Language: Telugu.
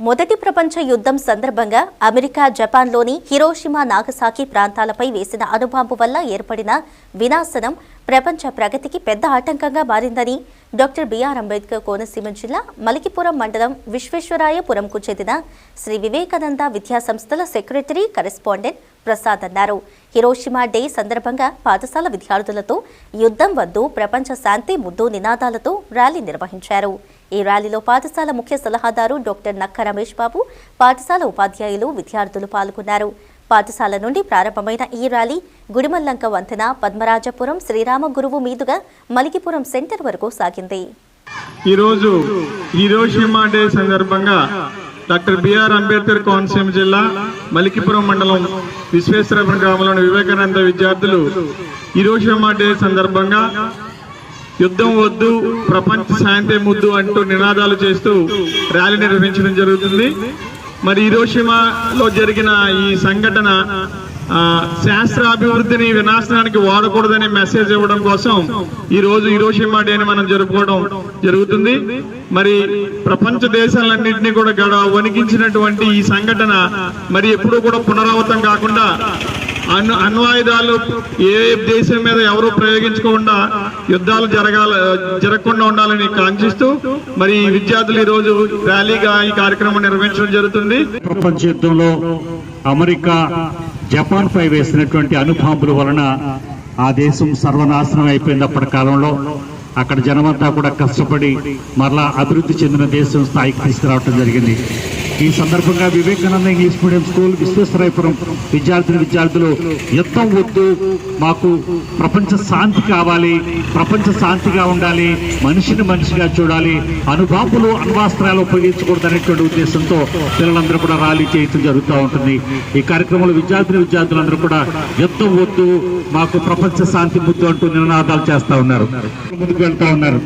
మొదటి ప్రపంచ యుద్ధం సందర్భంగా అమెరికా జపాన్లోని హిరోషిమా నాగసాకి ప్రాంతాలపై వేసిన అణుబాంబు వల్ల ఏర్పడిన వినాశనం ప్రపంచ ప్రగతికి పెద్ద ఆటంకంగా మారిందని డాక్టర్ బిఆర్ అంబేద్కర్ కోనసీమ జిల్లా మలికిపురం మండలం విశ్వేశ్వరాయపురంకు చెందిన శ్రీ వివేకానంద విద్యాసంస్థల సెక్రటరీ కరెస్పాండెంట్ ప్రసాద్ అన్నారు. హిరోషిమా డే సందర్భంగా పాఠశాల విద్యార్థులతో యుద్ధం వద్దు, ప్రపంచ శాంతి ముద్దు నినాదాలతో ర్యాలీ నిర్వహించారు. ఈ ర్యాలీలో పాఠశాల ముఖ్య సలహాదారు డాక్టర్ నక్క రమేష్ బాబు, పాఠశాల ఉపాధ్యాయులు, విద్యార్థులు పాల్గొన్నారు. పాఠశాల నుండి ప్రారంభమైన ఈ ర్యాలీ గుడిమల్లంక వంతెన, పద్మరాజపురం, శ్రీరామ గురువు మీదుగా మలికిపురం సెంటర్ వరకు సాగింది. ఈరోజు హిరోషిమా డే సందర్భంగా డాక్టర్ బిఆర్ అంబేద్కర్ కోనసీమ జిల్లా మలికిపురం మండలం విశ్వేశ్వరపురం గ్రామంలోని వివేకానంద విద్యార్థులు హిరోషిమా డే సందర్భంగా యుద్ధం వద్దు, ప్రపంచ శాంతి ముద్దు అంటూ నినాదాలు చేస్తూ ర్యాలీ నిర్వహించడం జరుగుతుంది. మరి హిరోషిమాలో జరిగిన ఈ సంఘటన శాస్త్రాభివృద్ధిని వినాశనానికి వాడకూడదనే మెసేజ్ ఇవ్వడం కోసం ఈ రోజు హిరోషిమా డేని మనం జరుపుకోవడం జరుగుతుంది. మరి ప్రపంచ దేశాలన్నింటినీ కూడా వణికించినటువంటి ఈ సంఘటన మరి ఎప్పుడూ కూడా పునరావృతం కాకుండా అణ్వాయుధాలు ఏ దేశం మీద ఎవరు ప్రయోగించకుండా యుద్ధాలు జరగకుండా ఉండాలని కాంక్షిస్తూ మరి విద్యార్థులు ఈ రోజు ర్యాలీగా ఈ కార్యక్రమం నిర్వహించడం జరుగుతుంది. ప్రపంచ యుద్ధంలో అమెరికా జపాన్ పై వేసినటువంటి అణుబాంబుల వలన ఆ దేశం సర్వనాశనం అయిపోయింది. అప్పటి కాలంలో అక్కడ జనమంతా కూడా కష్టపడి మరలా అభివృద్ధి చెందిన దేశం స్థాయికి తీసుకురావడం జరిగింది. ఈ సందర్భంగా Vivekananda English medium school Visweswarayapuram విద్యార్థులు యుద్ధం వద్దు, మాకు ప్రపంచ శాంతి కావాలి, ప్రపంచ శాంతిగా ఉండాలి, మనిషిని మనిషిగా చూడాలి, అణుబాంబులు అణ్వాస్త్రాలు ఉపయోగించకూడదు అనేటువంటి ఉద్దేశంతో పిల్లలందరూ కూడా ర్యాలీ చేయడం జరుగుతూ ఉంటుంది. ఈ కార్యక్రమంలో విద్యార్థులందరూ కూడా యుద్ధం వద్దు, మాకు ప్రపంచ శాంతి ముద్దు అంటూ నినాదాలు చేస్తా ఉన్నారు, ముందుకు వెళ్తా ఉన్నారు.